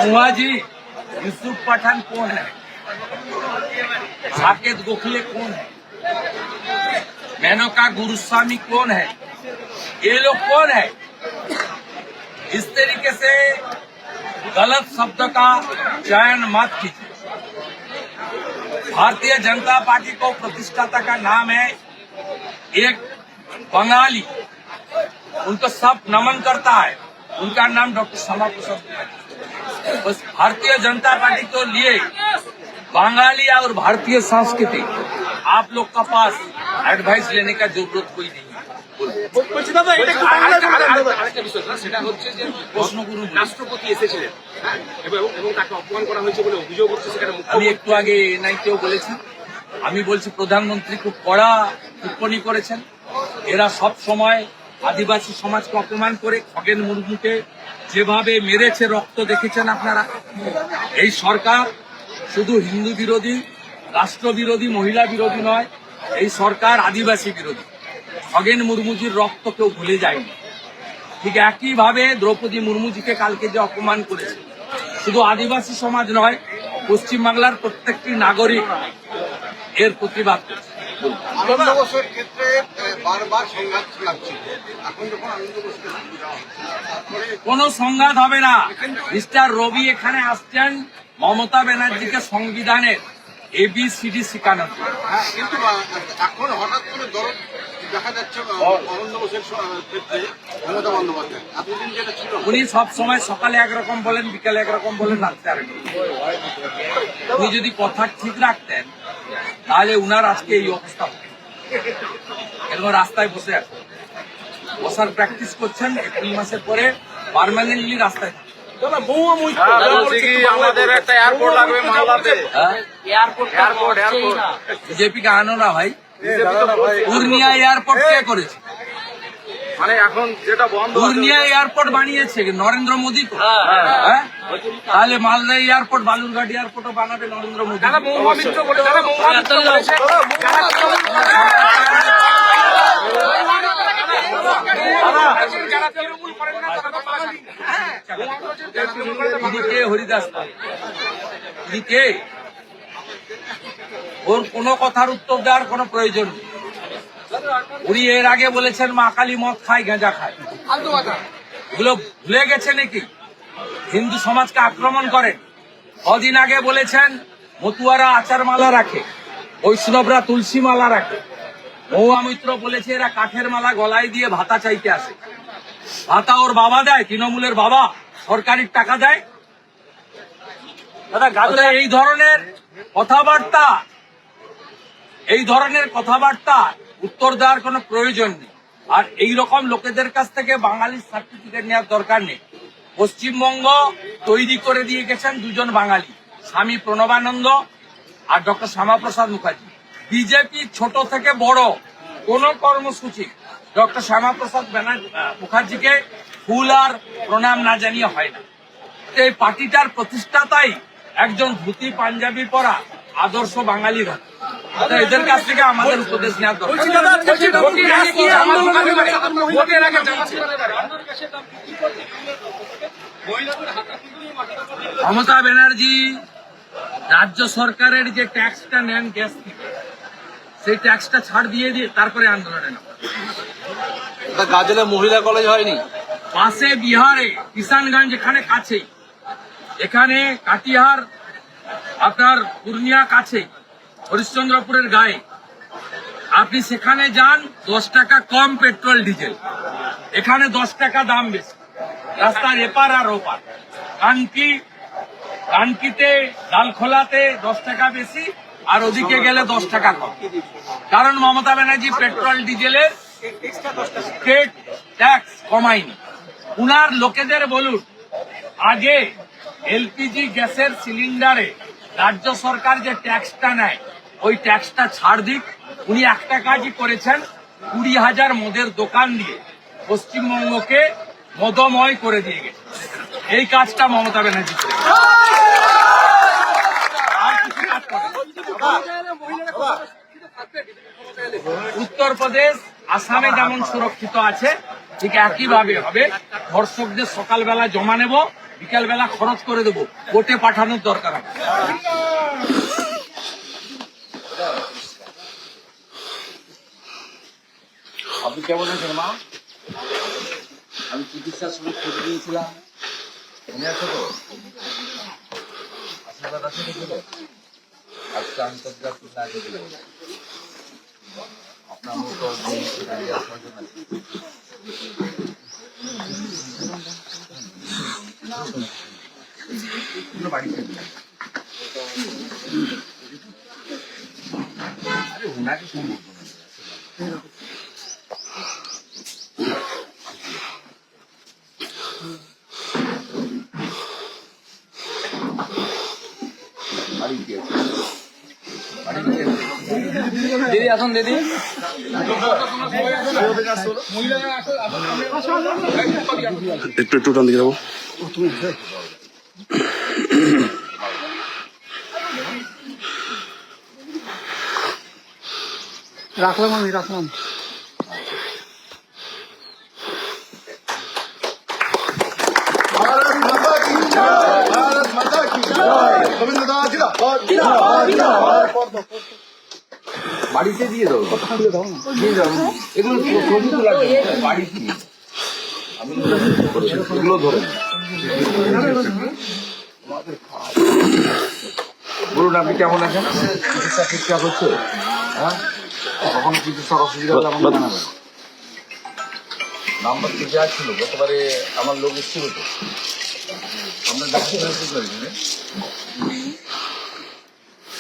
कुआं जी, यूसुफ पठान कौन है? साकेत गोखले कौन है? मेनका गुरुस्वामी कौन है? ये लोग कौन है? इस तरीके से गलत शब्द का चयन मत कीजिए। भारतीय जनता पार्टी को प्रतिष्ठाता का नाम है एक बंगाली, उनको सब नमन करता है, उनका नाम डॉक्टर श्यामा प्रसाद मुखर्जी। बस भारतीय जनता पार्टी के लिए बंगाली और भारतीय संस्कृति आप लोग का पास एडवाइस लेने का जरूरत कोई नहीं है। রাষ্ট্রপতি এসেছিলেন এবং তাকে অপমান করা হয়েছে বলে অভিযোগ হচ্ছে, সেখানে আমি একটু আগে এনআইকেও বলেছি, আমি বলছি প্রধানমন্ত্রী খুব কড়া টিপ্পণী করেছেন। এরা সব সময় আদিবাসী সমাজকে অপমান করে খগেন মুর্মুকে যেভাবে মেরেছে, রক্ত দেখেছেন আপনারা। এই সরকার শুধু হিন্দু বিরোধী, রাষ্ট্র বিরোধী, মহিলা বিরোধী নয়, এই সরকার আদিবাসী বিরোধী। খগেন মুর্মুজির রক্ত কেউ ভুলে যায়নি। ঠিক একইভাবে দ্রৌপদী মুর্মুজিকে কালকে যে অপমান করেছে, শুধু আদিবাসী সমাজ নয়, পশ্চিমবাংলার প্রত্যেকটি নাগরিক এর প্রতিবাদ করছে। আনন্দ বোসের ক্ষেত্রে বারবার সংঘাত লাগছে, এখন যখন আনন্দ বোসকে কোনো সংঘাত হবে না। মিস্টার রবি এখানে আসছেন মমতা ব্যানার্জিকে সংবিধানের ABCD শেখানো। কিন্তু এখন হঠাৎ করে দরদ দেখা যাচ্ছে আনন্দ বোসের ক্ষেত্রে মমতা বন্দ্যোপাধ্যায়, এতদিন যেটা ছিল উনি সব সময় সকালে একরকম বলেন, বিকালে একরকম বলেন, রাত্রে আরেকরকম। উনি যদি কথা ঠিক রাখতেন তাহলে উনার আজকে এই অবস্থা হতো। এরকম রাস্তায় বসে আছে, বসার প্র্যাকটিস করছেন, এপ্রিল মাসের পরে পার্মানেন্টলি রাস্তায় থাকবেন। আমাদের একটা এয়ারপোর্ট লাগবে মালদাতে। বিজেপি কে আনো না ভাই, পূর্ণিয়া এয়ারপোর্ট কে করেছে? মানে এখন যেটা বন্ধ, পূর্ণিয়া এয়ারপোর্ট বানিয়েছে নরেন্দ্র মোদী তো। হ্যাঁ, তাহলে মালদা এয়ারপোর্ট, বালুরঘাট এয়ারপোর্টও বানাবে নরেন্দ্র মোদী। হরিদাস কে? ওর কোনো কথার উত্তর দেওয়ার কোনো প্রয়োজন নেই। উনি এর আগে বলেছেন মা কালী মদ খায়, গাঁজা খায়। এগুলো ভুলে গেছে নাকি? হিন্দু সমাজকে আক্রমণ করেন। কদিন আগে বলেছেন মতুয়ারা আচার মালা রাখে, বৈষ্ণবরা তুলসী মালা রাখে। মহুয়া মৈত্র বলেছে এরা কাঠের মালা গলায় দিয়ে ভাতা চাইতে আসে। ভাতা ওর বাবা দেয়, তৃণমূলের বাবা সরকারি টাকা দেয়। এই ধরনের কথাবার্তা উত্তর দেওয়ার কোনো প্রয়োজন নেই। আর এই রকম লোকেদের কাছ থেকে বাঙালির সার্টিফিকেট নেওয়ার দরকার নেই। পশ্চিমবঙ্গ তৈরি করে দিয়ে গেছেন দুজন বাঙালি, স্বামী প্রণবানন্দ আর ডক্টর শ্যামাপ্রসাদ মুখার্জি। বিজেপি ছোট থেকে বড় কোন কর্মসূচি ডক্টর শ্যামাপ্রসাদ মুখার্জিকে ফুল আর প্রণাম না জানিয়ে হয় না। এই পার্টিটার প্রতিষ্ঠাতাই একজন ধুতি পাঞ্জাবি পরা আদর্শ বাঙালি রয়েছে। এদের কাছ থেকে আমাদের উপদেশ নেওয়ার দরকার। মমতা ব্যানার্জি রাজ্য সরকারের যে ট্যাক্সটা নেন গ্যাস থেকে, সেই ট্যাক্সটা ছাড় দিয়ে তারপরে আন্দোলনে নাম। গাজলে মহিলা কলেজ হয়নি, পাশে বিহারে কিষানগঞ্জ, এখানে কাছেই, এখানে কাটিহার আপনার পূর্ণিয়া কাছে, হরিশ্চন্দ্রপুরের গায়ে। আপনি সেখানে যান, 10 টাকা কম পেট্রোল ডিজেল, এখানে 10 টাকা দাম বেশি। রাস্তার এপার আর ওপার। কানকিতে ডালখোলাতে 10 টাকা বেশি, আর ওদিকে গেলে 10 টাকা কম। কারণ মমতা ব্যানার্জি পেট্রোল ডিজেলের স্টেট ট্যাক্স কমায়নি। উনার লোকেদের বলুন, আগে এলপিজি গ্যাসের সিলিন্ডারে রাজ্য সরকার যে ট্যাক্সটা নেয়, ওই ট্যাক্সটা ছাড় দিক। উনি একটা কাজই করেছেন, 20,000 মদের দোকান দিয়ে পশ্চিমবঙ্গকে মদময় করে দিয়ে গেছে। এই কাজটা মমতা ব্যানার্জি করে। আর কিছু কাজ করে। উত্তরপ্রদেশ, আসামে যেমন সুরক্ষিত আছে, ঠিক একইভাবে হবে। ধর্ষকদের সকালবেলা জমা নেব, বিকালবেলা খরচ করে দেবো, কোর্টে পাঠানোর দরকার আছে। আপনি কেমন আছেন মা? আমি চিকিৎসার সময় খোঁজ নিয়েছিলাম, মনে আছে তো? আশীর্বাদ আছে তো ছিল? আজকে আন্তর্জাতিক নারী দিবস। আপনার মতো দাঁড়িয়ে আসার জন্য বাড়িতে আরে ওনাকে সম্ভব না। দিদি আসুন, দিদি একটু একটু টান দিকে যাবো। রাখলাম আমি রাখলাম। भारत माता की जय, भारत माता की जय, गोविंद दास जिंदाबाद। বাড়িতে দিয়ে দাও, দিয়ে দাও। এগুলো ছবি তো লাগবে বাড়িতে, আমি এগুলো ধরে বলুন আপনি কেমন আছেন? চিকিৎসা ঠিকঠাক হচ্ছে? হ্যাঁ, কখনো চিকিৎসার অসুবিধা হলে আমাকে জানাবেন। নাম্বার তো দেওয়া ছিল, গতবারে আমার লোক এসেছিল তো। আমরা ডাক্তার কি করি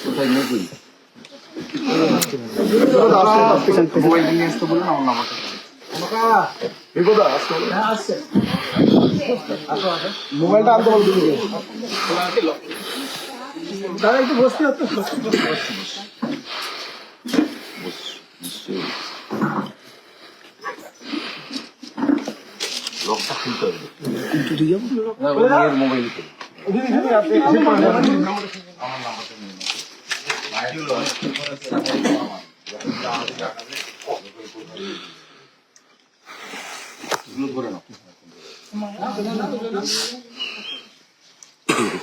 কোথায় নেই মোবাইল নিয়ে আসতে বলুন, আমার নাম্বারটা মোবাইলটা আনতে বলতে দাদা একটু বসতে হতো। লকটা খুলতে হবে মোবাইল আমার নাম্বারটা নিয়ে ধরে নাও,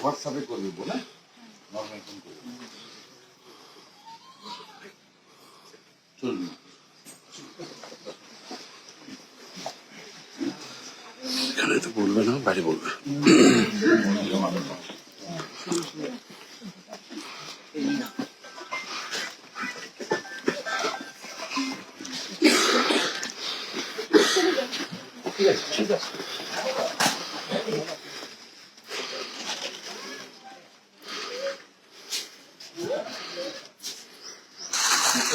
হোয়াটসঅ্যাপে করবি বলে নর্মাল ফোন করবি চলবি। এখানে তো বলবে না, বাইরে বলবে। ঠিক আছে, ঠিক আছে।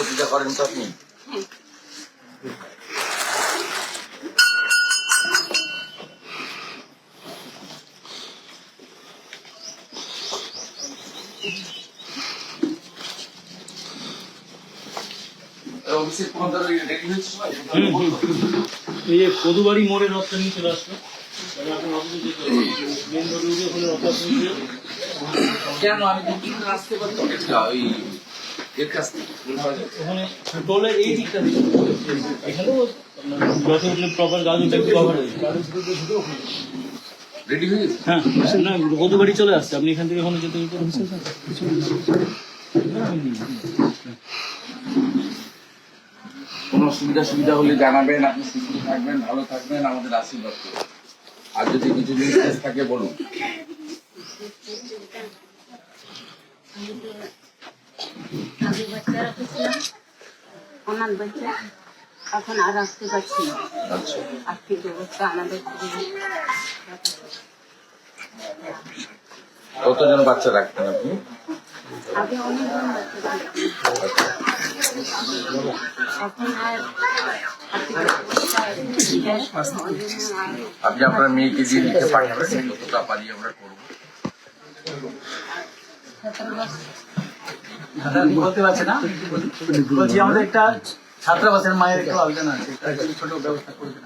পূজা করেন তো আপনি? অফিসের কোন রেডি হয়েছে সবাই? এই যে কদুবাড়ি মোড়ে রথটা নিয়ে চলে আসলো, মেন রোডে উঠে ওখানে রথটা নিয়ে কেন আমি দুপুরে আসতে পারি তো? ওই এর কাছ থেকে ওখানে টোলের এই দিকটা দিয়ে এখানেও রথে উঠলে প্রপার গাজনটা একটু কভার হয়েছে। রেডি হয়ে গেছে? হ্যাঁ না, কদুবাড়ি চলে আসছে, আপনি এখান থেকে ওখানে যেতে কোনো সুবিধা হলে জানাবেন। আপনি সুস্থ থাকবেন, ভালো থাকবেন, আমাদের আশীর্বাদ করবেন। আর যদি কিছু জিনিস থাকে বলুন। আগে বাচ্চা রাখছিলাম, অনাথ বাচ্চা, এখন আর আসতে পারছি না। আচ্ছা, আর্থিক ব্যবস্থা আমাদের খুবই। কতজন বাচ্চা রাখতেন আপনি? আগে অনেকজন বাচ্চা থাকতো, এখন আর আর্থিক ব্যবস্থা আপনি আপনার মেয়েকে দিয়ে লিখে পাঠাবেন, যতটা পারি আমরা করবো। 17 বছর বলতে পারছে না, বলছি আমাদের একটা ছাত্রাবাসের মায়ের একটু আলোচনা আছে, ছোট ব্যবস্থা করে দেন।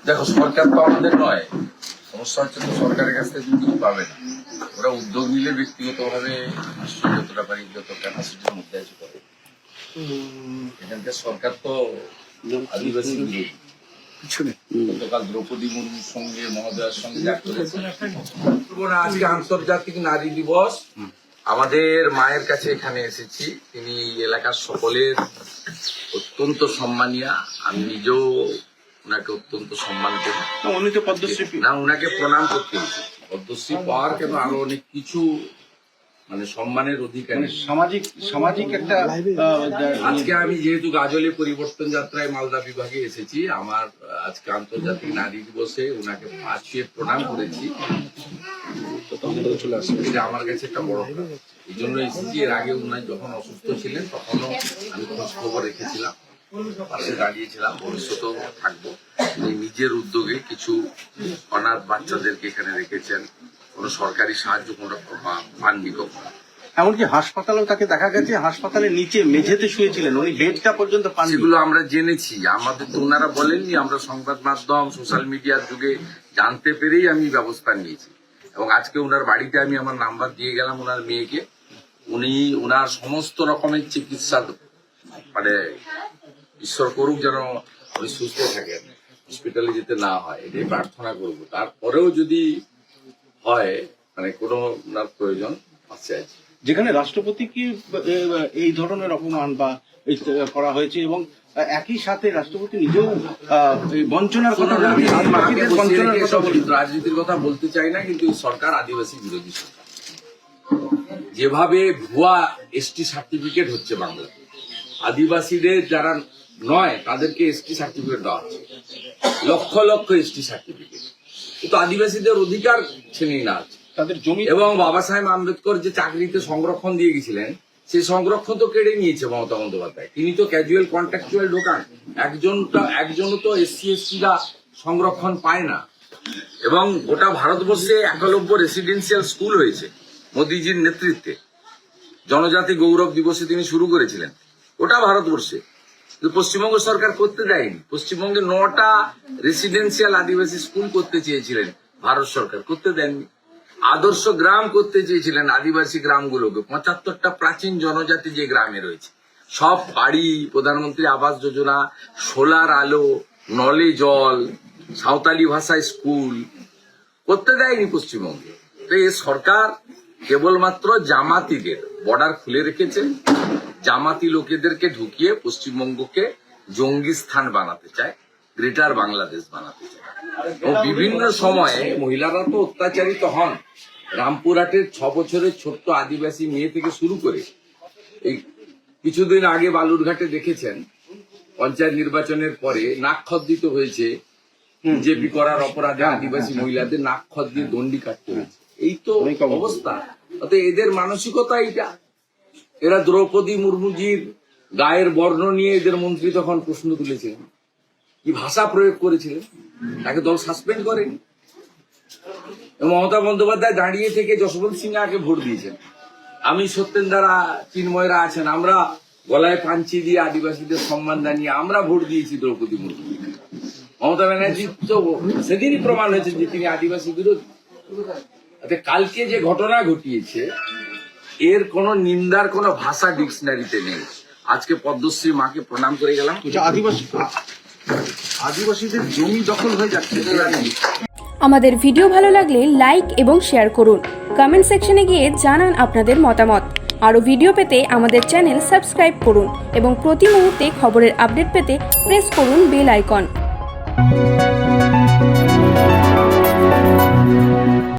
দেখো, সরকার তো আমাদের নয়, সমস্যা হচ্ছে তো সরকারের কাছ থেকে কিছু পাবে না। ওরা উদ্যোগ নিলে ব্যক্তিগতভাবে নিশ্চয়ই যতটা পারি, যত ক্যাপাসিটির মধ্যে আছে করে। এখানকার সরকার তো আদিবাসী বিরোধী, পিছনে গতকাল দ্রৌপদী মুর্মুর সঙ্গে মহোদয়ের সঙ্গে যা করেছেন, বলবো না, আজকে আন্তর্জাতিক নারী দিবস। আমাদের মায়ের কাছে এখানে এসেছি, তিনি এলাকার সকলের অত্যন্ত সম্মানীয়া। আমি নিজেও ওনাকে অত্যন্ত সম্মান করি। উনি তো পদ্মশ্রী। না, ওনাকে প্রণাম করতে হয়েছে। পদ্মশ্রী পাওয়ার কেন, আরো অনেক কিছু মানে সম্মানের অধিকারী। সামাজিক একটা আজকে আমি যেহেতু গাজলে পরিবর্তন যাত্রায় মালদা বিভাগে এসেছি, আমার আজকে আন্তর্জাতিক নারী দিবসে ওনাকে পা ছুঁয়ে প্রণাম করেছি। চলে আসছে, এটা আমার কাছে একটা বড় কাজ। এই জন্য এসেছি। এর আগে উনি যখন অসুস্থ ছিলেন তখনও আমি খোঁজ খবর রেখেছিলাম, পাশে দাঁড়িয়েছিলাম, ভবিষ্যতেও থাকবো। উনি নিজের উদ্যোগে কিছু অনাথ বাচ্চাদেরকে এখানে রেখেছেন, কোনো সরকারি সাহায্য কোনো পাননি কখনো। এমনকি হাসপাতালেও তাকে দেখা গেছে হাসপাতালের নিচে মেঝেতে শুয়েছিলেন, উনি বেডটা পর্যন্ত পান। সেগুলো আমরা জেনেছি, আমাদের তো ওনারা বলেননি। আমরা সংবাদ মাধ্যম, সোশ্যাল মিডিয়ার যুগে জানতে পেরেই আমি ব্যবস্থা নিয়েছি। এবং আজকে ওনার বাড়িতে আমি আমার নাম্বার দিয়ে গেলাম ওনার মেয়েকে। উনি ওনার সমস্ত রকমের চিকিৎসা, মানে ঈশ্বর করুক যেন উনি সুস্থ থাকেন, হসপিটালে যেতে না হয়, এটাই প্রার্থনা করবো। তারপরেও যদি হয় মানে কোনো ওনার প্রয়োজন আছে। যেখানে রাষ্ট্রপতিকে এই ধরনের অপমান বা করা হয়েছে এবং একই সাথে রাষ্ট্রপতি নিজেও বঞ্চনার কথা রাজনীতির কথা বলতে চাই না, কিন্তু এই সরকার আদিবাসী বিরোধী সরকার। যেভাবে ভুয়া এসটি সার্টিফিকেট হচ্ছে বাংলাতে, আদিবাসীদের যারা নয় তাদেরকে এসটি সার্টিফিকেট দেওয়া হচ্ছে, লক্ষ লক্ষ এসটি সার্টিফিকেট, কিন্তু আদিবাসীদের অধিকার ছিনিয়ে না আছে তাদের জমি। এবং বাবা সাহেব আম্বেদকর যে চাকরিতে সংরক্ষণ দিয়ে গেছিলেন, সেই সংরক্ষণ তো কেড়ে নিয়েছে মমতা বন্দ্যোপাধ্যায়। তিনি তো ক্যাজুয়াল কন্ট্রাকচুয়াল ঢোকান, একজনও তো এসসি এসটিরা সংরক্ষণ পায় না। এবং গোটা ভারতবর্ষে 91 রেসিডেন্সিয়াল স্কুল হয়েছে মোদিজির নেতৃত্বে। জনজাতি গৌরব দিবসে তিনি শুরু করেছিলেন গোটা ভারতবর্ষে, কিন্তু পশ্চিমবঙ্গ সরকার করতে দেয়নি। পশ্চিমবঙ্গে 9টা রেসিডেন্সিয়াল আদিবাসী স্কুল করতে চেয়েছিলেন, ভারত সরকার করতে দেননি। আদর্শ গ্রাম করতে চেয়েছিলেন আদিবাসী গ্রামগুলোকে, 75টা প্রাচীন জনজাতি যে গ্রামে রয়েছে, সব বাড়ি, প্রধানমন্ত্রী আবাস যোজনা, সোলার আলো, নলে জল, সাঁওতালি ভাষায় স্কুল করতে দেয়নি পশ্চিমবঙ্গে। তো এই সরকার কেবলমাত্র জামাতিদের বর্ডার খুলে রেখেছে, জামাতি লোকেদেরকে ঢুকিয়ে পশ্চিমবঙ্গকে জঙ্গি স্থান বানাতে চায়, গ্রেটার বাংলাদেশ বানাতে চায়। ও বিভিন্ন সময়ে মহিলারা তো অত্যাচারিত হন। রামপুরহাটের 6 বছরের ছোট্ট আদিবাসী মেয়ে থেকে শুরু করে এই কিছুদিন আগে বালুরঘাটে দেখেছেন, পঞ্চায়েত নির্বাচনের পরে নাক খদ্দিত হয়েছে, বিজেপি করার অপরাধে আদিবাসী মহিলাদের নাক খত দিয়ে দণ্ডি কাটতে হয়েছে। এই তো অবস্থা। অতএব এদের মানসিকতা এইটা। এরা দ্রৌপদী মুর্মুজির গায়ের বর্ণ নিয়ে এদের মন্ত্রী তখন প্রশ্ন তুলেছিলেন, কি ভাষা প্রয়োগ করেছিলেন, তাকে দল সাসপেন্ড করেনি। মমতা বন্দ্যোপাধ্যায় দাঁড়িয়ে থেকে যশবন্ত সিনহাকে ভোট দিয়েছেন। আমি সত্যেন্দ্রা, চিন্ময়রা আছেন, আমরা গলায় পাঞ্চি দিয়ে আদিবাসীদের সম্মান জানিয়ে আমরা ভোট দিয়েছি দ্রৌপদী মুর্মু। মমতা ব্যানার্জি তো সেদিনই প্রমাণ হয়েছে যে তিনি আদিবাসী বিরোধী। কালকে যে ঘটনা ঘটিয়েছে এর কোন নিন্দার কোন ভাষা ডিকশনারিতে নেই। আজকে পদ্মশ্রী মাকে প্রণাম করে গেলাম। আদিবাসীদের জমি দখল হয়ে যাচ্ছে। আমাদের ভিডিও ভালো লাগলে লাইক এবং শেয়ার করুন। কমেন্ট সেকশনে গিয়ে জানান আপনাদের মতামত। আরও ভিডিও পেতে আমাদের চ্যানেল সাবস্ক্রাইব করুন এবং প্রতি মুহূর্তে খবরের আপডেট পেতে প্রেস করুন বেল আইকন।